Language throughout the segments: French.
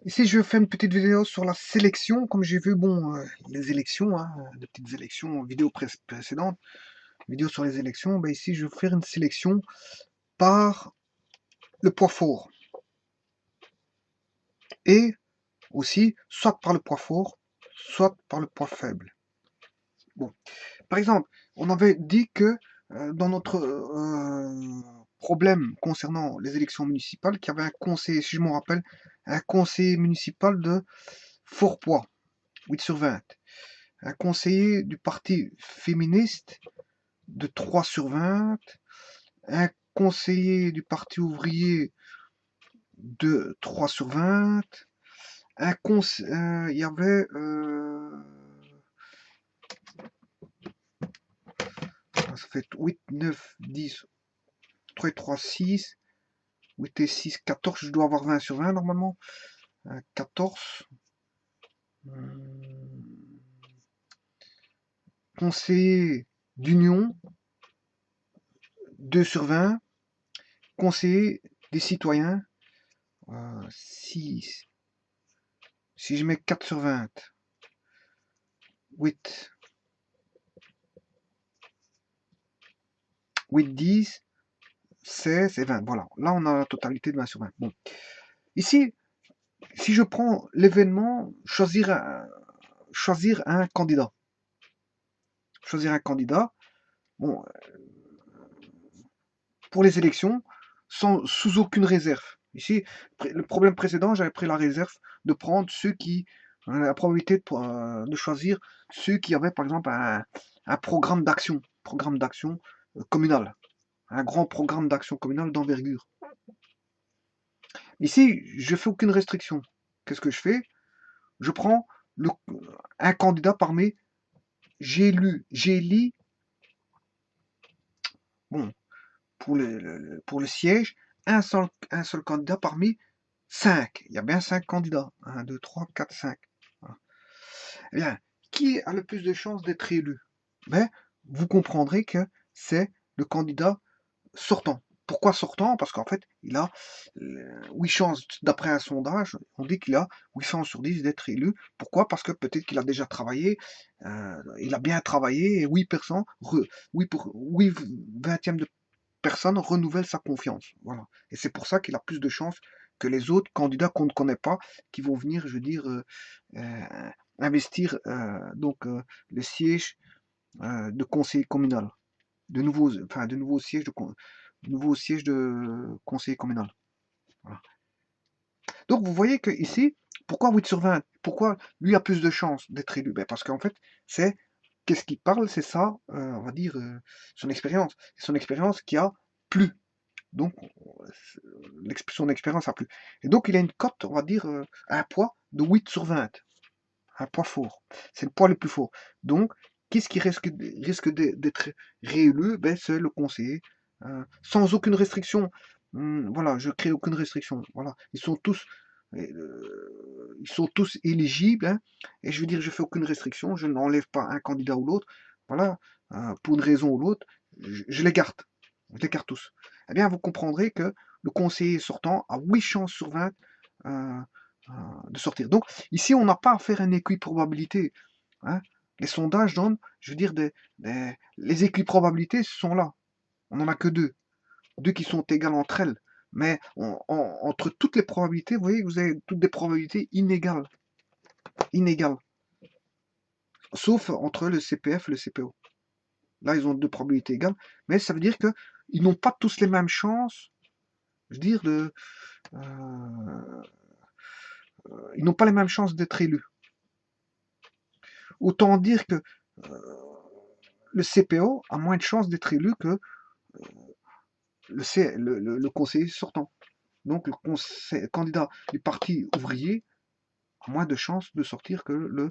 Ici, je fais une petite vidéo sur la sélection. Comme j'ai vu, bon, les élections, hein, de petites élections, vidéo précédente, vidéo sur les élections. Ben ici, je vais faire une sélection par le poids fort et aussi soit par le poids fort, soit par le poids faible. Bon, par exemple, on avait dit que dans notre problème concernant les élections municipales, qu'il y avait un conseiller, si je me rappelle, un conseiller municipal de fort poids, 8/20. Un conseiller du parti féministe de 3/20, un conseiller du parti ouvrier de 3/20, il y avait ça fait 8, 9, 10, 3 et 3, 6, 8 et 6, 14, je dois avoir 20/20 normalement. 14. Conseiller d'union, 2/20. Conseiller des citoyens, 6. Si je mets 4/20, 8, 8, 10, 16 et 20. Voilà, là on a la totalité de 20/20. Bon, ici, si je prends l'événement, choisir un candidat. Choisir un candidat, bon, pour les élections, sous aucune réserve. Ici, le problème précédent, j'avais pris la réserve de prendre ceux qui, la probabilité de choisir ceux qui avaient par exemple un programme d'action communal, un grand programme d'action communale d'envergure. Ici, je fais aucune restriction. Qu'est-ce que je fais? Je prends un candidat parmi, j'ai bon, pour le siège, un seul candidat parmi 5. Il y a bien 5 candidats. 1, 2, 3, 4, 5. Voilà. Eh bien, qui a le plus de chances d'être élu? Ben, vous comprendrez que c'est le candidat sortant. Pourquoi sortant? Parce qu'en fait, il a 8 chances, d'après un sondage, on dit qu'il a 8 chances sur 10 d'être élu. Pourquoi? Parce que peut-être qu'il a déjà travaillé, il a bien travaillé, et 8 personnes, 8 vingtièmes de personnes renouvellent sa confiance. Voilà. Et c'est pour ça qu'il a plus de chances que les autres candidats qu'on ne connaît pas, qui vont venir, je veux dire, investir le siège de conseiller communal, de nouveaux sièges de conseiller communal. Voilà. Donc vous voyez que ici, pourquoi 8/20? Pourquoi lui a plus de chances d'être élu? Ben parce qu'en fait, c'est qu'est-ce qu'il parle, c'est ça, on va dire, son expérience. C'est son expérience qui a plu. Donc son expérience a plu. Et donc il a une cote, on va dire, un poids de 8/20. Un poids fort. C'est le poids le plus fort. Donc, qu'est-ce qui risque d'être réélu? Ben, c'est le conseiller. Sans aucune restriction. Voilà, je crée aucune restriction. Voilà. Ils sont tous éligibles. Hein, et je veux dire, je fais aucune restriction. Je n'enlève pas un candidat ou l'autre. Voilà. Pour une raison ou l'autre, je les garde. Je les garde tous. Eh bien, vous comprendrez que le conseiller sortant a 8 chances sur 20 euh, de sortir. Donc, ici, on n'a pas à faire une équiprobabilité. Hein. Les sondages donnent, je veux dire, les équiprobabilités sont là. On n'en a que deux. Deux qui sont égales entre elles. Mais entre toutes les probabilités, vous voyez, vous avez toutes des probabilités inégales. Inégales. Sauf entre le CPF et le CPO. Là, ils ont deux probabilités égales. Mais ça veut dire qu'ils n'ont pas tous les mêmes chances. Je veux dire, ils n'ont pas les mêmes chances d'être élus. Autant dire que le CPO a moins de chances d'être élu que le conseiller sortant. Donc le candidat du parti ouvrier a moins de chances de sortir que le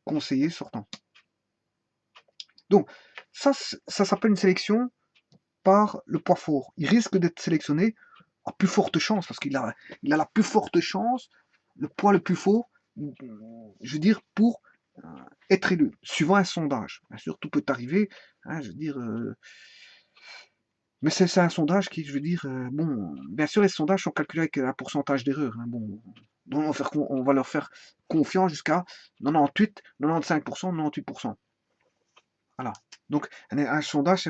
conseiller sortant. Donc ça s'appelle une sélection par le poids fort. Il risque d'être sélectionné à plus forte chance, parce qu'il a la plus forte chance, le poids le plus fort, je veux dire, pour être élu, suivant un sondage. Bien sûr, tout peut arriver, hein, je veux dire, mais c'est un sondage qui, je veux dire, bon, bien sûr, les sondages sont calculés avec un pourcentage d'erreur. Hein, bon, Donc on va leur faire confiance jusqu'à 98, 95%, 98%. Voilà. Donc un sondage,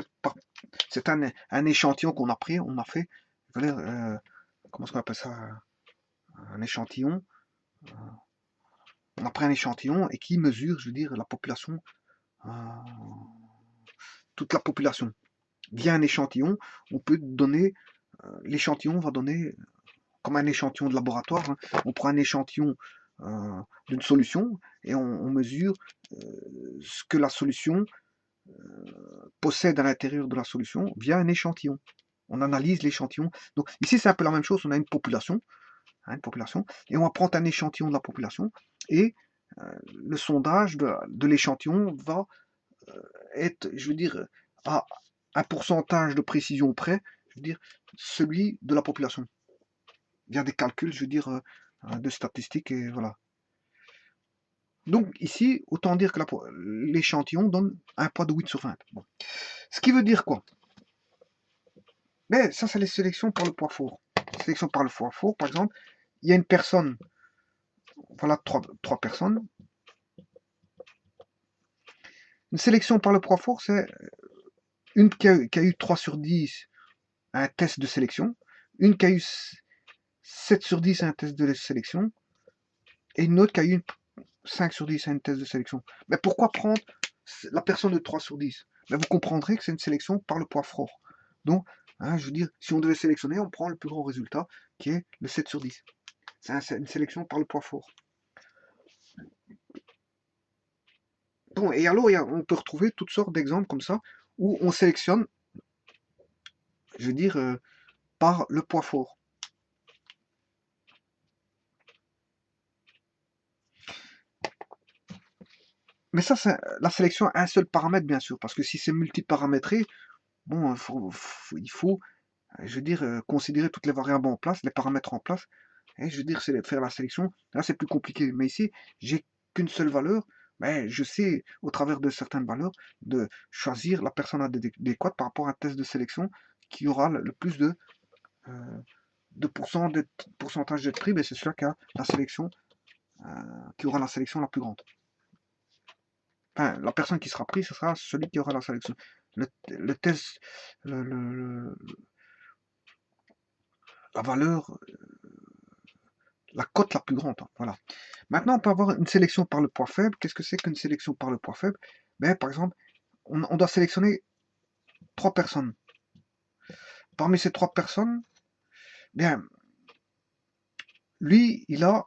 c'est un échantillon qu'on a pris, on a fait, comment est-ce qu'on appelle ça, un échantillon. On a pris un échantillon et qui mesure, je veux dire, la population, euh, toute la population. Via un échantillon, on peut donner, l'échantillon va donner, comme un échantillon de laboratoire, hein, on prend un échantillon d'une solution et on mesure ce que la solution possède à l'intérieur de la solution via un échantillon. On analyse l'échantillon. Donc ici, c'est un peu la même chose. On a une population, et on va prendre un échantillon de la population, et le sondage de l'échantillon va être, je veux dire, à un pourcentage de précision près, je veux dire, celui de la population. Via des calculs, je veux dire, de statistiques, et voilà. Donc ici, autant dire que l'échantillon donne un poids de 8 sur 20. Bon. Ce qui veut dire quoi? Mais ça, c'est les sélections par le poids fort. Sélection par le poids fort, par exemple, il y a une personne, voilà trois personnes. Une sélection par le poids fort, c'est une qui a eu 3 sur 10 à un test de sélection, une qui a eu 7 sur 10 à un test de sélection, et une autre qui a eu 5 sur 10 à un test de sélection. Mais pourquoi prendre la personne de 3 sur 10? Mais vous comprendrez que c'est une sélection par le poids fort. Donc, hein, je veux dire, si on devait sélectionner, on prend le plus grand résultat, qui est le 7 sur 10. C'est une sélection par le poids fort. Bon, et alors, on peut retrouver toutes sortes d'exemples comme ça, où on sélectionne, je veux dire, par le poids fort. Mais ça, c'est la sélection à un seul paramètre, bien sûr, parce que si c'est multiparamétré, bon, il faut, je veux dire, considérer toutes les variables en place, les paramètres en place, et je veux dire, c'est faire la sélection. Là, c'est plus compliqué. Mais ici, j'ai qu'une seule valeur, mais je sais, au travers de certaines valeurs, de choisir la personne adéquate par rapport à un test de sélection qui aura le plus de pourcentage d'être pris, mais c'est celui qui a la sélection, qui aura la sélection la plus grande. Enfin, la personne qui sera prise, ce sera celui qui aura la sélection. Le test, la valeur, la cote la plus grande. Hein, voilà. Maintenant, on peut avoir une sélection par le poids faible. Qu'est-ce que c'est qu'une sélection par le poids faible? Ben, par exemple, on doit sélectionner 3 personnes. Parmi ces 3 personnes, bien, lui, il a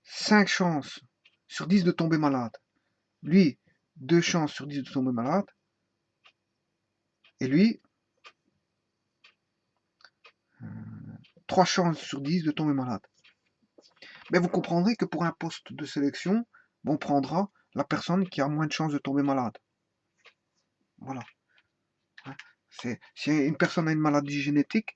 5 chances sur 10 de tomber malade. Lui, 2 chances sur 10 de tomber malade. Et lui, 3 chances sur 10 de tomber malade. Mais vous comprendrez que pour un poste de sélection, on prendra la personne qui a moins de chances de tomber malade. Voilà. Si une personne a une maladie génétique,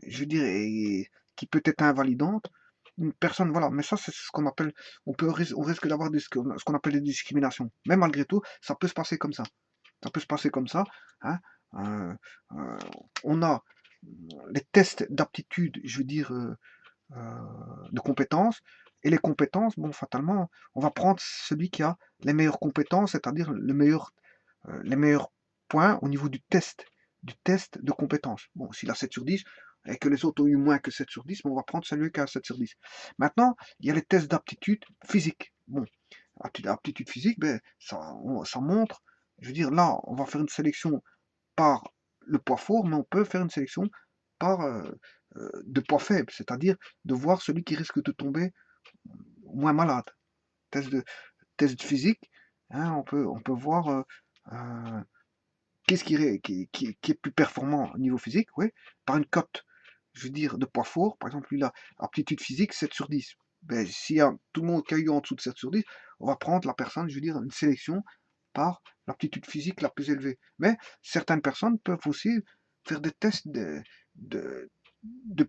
je dirais, qui peut être invalidante, une personne, voilà, mais ça c'est ce qu'on appelle, on risque d'avoir ce qu'on appelle des discriminations. Mais malgré tout, ça peut se passer comme ça. Ça peut se passer comme ça. Hein. On a les tests d'aptitude, je veux dire, de compétences, et les compétences, bon, fatalement, on va prendre celui qui a les meilleures compétences, c'est-à-dire les meilleurs points au niveau du test de compétences. Bon, s'il a 7 sur 10, et que les autres ont eu moins que 7 sur 10, on va prendre celui qui a 7 sur 10. Maintenant, il y a les tests d'aptitude physique. Bon, aptitude physique, ben, ça montre, je veux dire, là, on va faire une sélection par le poids fort, mais on peut faire une sélection par de poids faible, c'est-à-dire de voir celui qui risque de tomber moins malade. Test test physique, hein, on peut voir qu'est-ce qui est plus performant au niveau physique, oui, par une cote, je veux dire, de poids fort. Par exemple, lui, la aptitude physique, 7 sur 10. Ben, s'il y a tout le monde qui a eu en dessous de 7 sur 10, on va prendre la personne, je veux dire, une sélection par l'aptitude physique la plus élevée. Mais certaines personnes peuvent aussi faire des tests de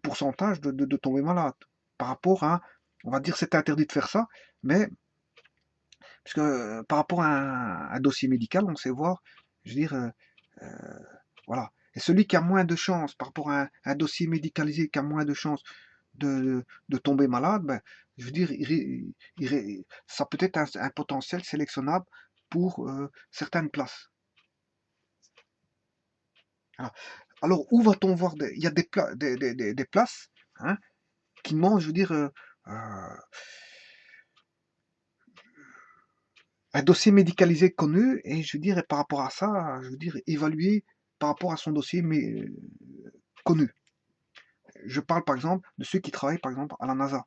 pourcentage de tomber malade. Par rapport à, on va dire, c'est interdit de faire ça, mais parce que par rapport à un dossier médical, on sait voir, je veux dire, voilà, Et celui qui a moins de chances par rapport à un dossier médicalisé, qui a moins de chances de tomber malade, ben, je veux dire, ça peut être un potentiel sélectionnable pour certaines places. Voilà. Alors, où va-t-on voir il y a des places hein, qui demandent, je veux dire, un dossier médicalisé connu, et je veux dire, par rapport à ça, je veux dire, évalué par rapport à son dossier mais, connu. Je parle par exemple de ceux qui travaillent par exemple à la NASA,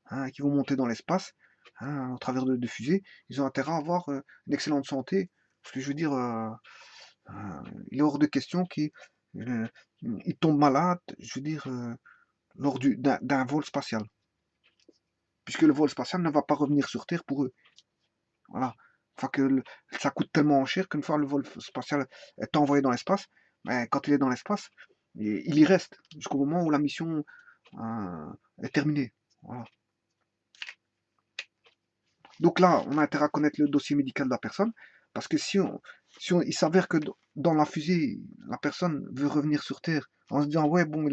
hein, qui vont monter dans l'espace au travers de fusées. Ils ont intérêt à avoir une excellente santé, parce que je veux dire, il est hors de question qu'ils tombent malades, je veux dire, lors d'un vol spatial, puisque le vol spatial ne va pas revenir sur Terre pour eux. Voilà. Enfin que ça coûte tellement cher qu'une fois le vol spatial est envoyé dans l'espace, ben, quand il est dans l'espace, il y reste jusqu'au moment où la mission est terminée. Voilà. Donc là, on a intérêt à connaître le dossier médical de la personne, parce que il s'avère que dans la fusée, la personne veut revenir sur Terre en se disant ouais bon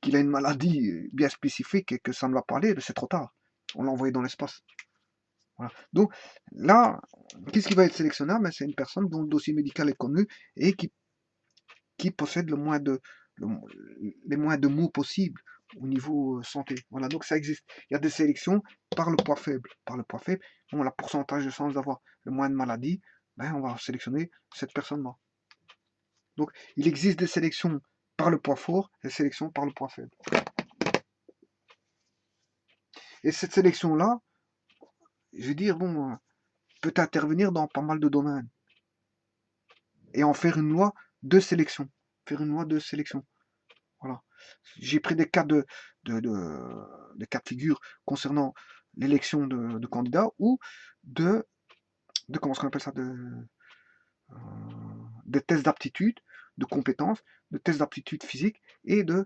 qu'il a une maladie bien spécifique et que ça ne va pas aller, c'est trop tard. On l'a envoyé dans l'espace. Voilà. Donc là, qu'est-ce qui va être sélectionnable? Ben, c'est une personne dont le dossier médical est connu et qui possède le- les moins de mots possibles au niveau santé. Voilà, donc ça existe. Il y a des sélections par le poids faible. Par le poids faible, on a le pourcentage de chances d'avoir le moins de maladies, ben, on va sélectionner cette personne-là. Donc il existe des sélections par le poids fort et des sélections par le poids faible. Et cette sélection-là, je veux dire, bon, peut intervenir dans pas mal de domaines et en faire une loi de sélection. Faire une loi de sélection. Voilà. J'ai pris de, de, de cas de figure concernant l'élection de candidats ou comment est-ce qu'on appelle ça, euh, des tests d'aptitude, de compétences, de tests d'aptitude physique et euh,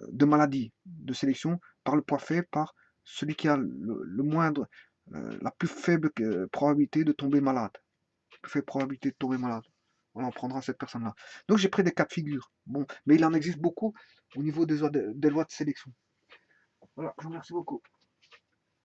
de maladie, de sélection par le poids fait par celui qui a le moindre, la plus faible probabilité de tomber malade. Plus faible probabilité de tomber malade. On prendra cette personne-là. Donc j'ai pris des cas de figure. Bon, mais il en existe beaucoup au niveau des lois de sélection. Voilà, je vous remercie beaucoup.